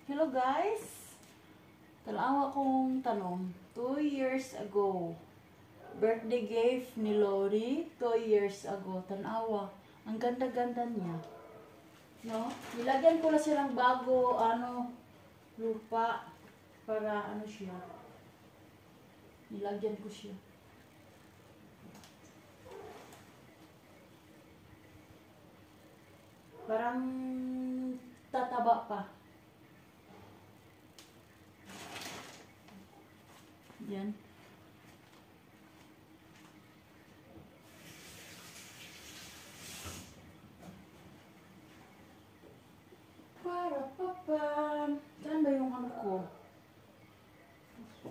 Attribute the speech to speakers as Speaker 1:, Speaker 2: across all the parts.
Speaker 1: Hello guys! Talawa kong tanong. 2 years ago, birthday gift ni Lori. 2 years ago. Tanawa. Ang ganda-ganda niya. No? Nilagyan ko lang silang bago, lupa. Para siya. Nilagyan ko siya. Parang tataba pa. Yan. Para papa. Saan ba yung ko?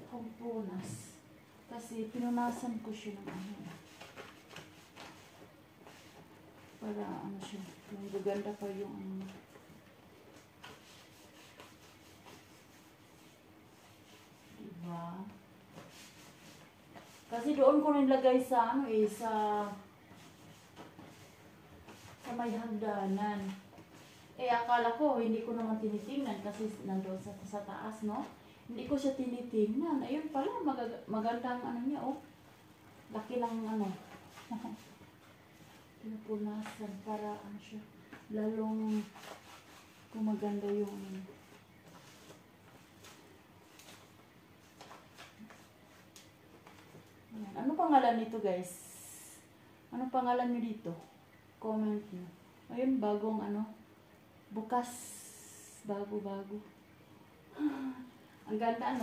Speaker 1: Pampunas. Kasi pinunasan ko siya ng para siya. Yung gaganda pa yung diba? Kasi doon ko nilagay sa sa may hagdanan. Akala ko, hindi ko naman tinitingnan kasi nandoon sa taas, no? Hindi ko siya tinitingnan. Ayun pala, magandang niya, oh. Laki ng pinupunasan para siya. Lalong kumaganda yung ano pangalan nito, guys? Ano pangalan niyo dito? Comment niyo. Ayun, bagong bukas. Bago-bago. Ang ganda,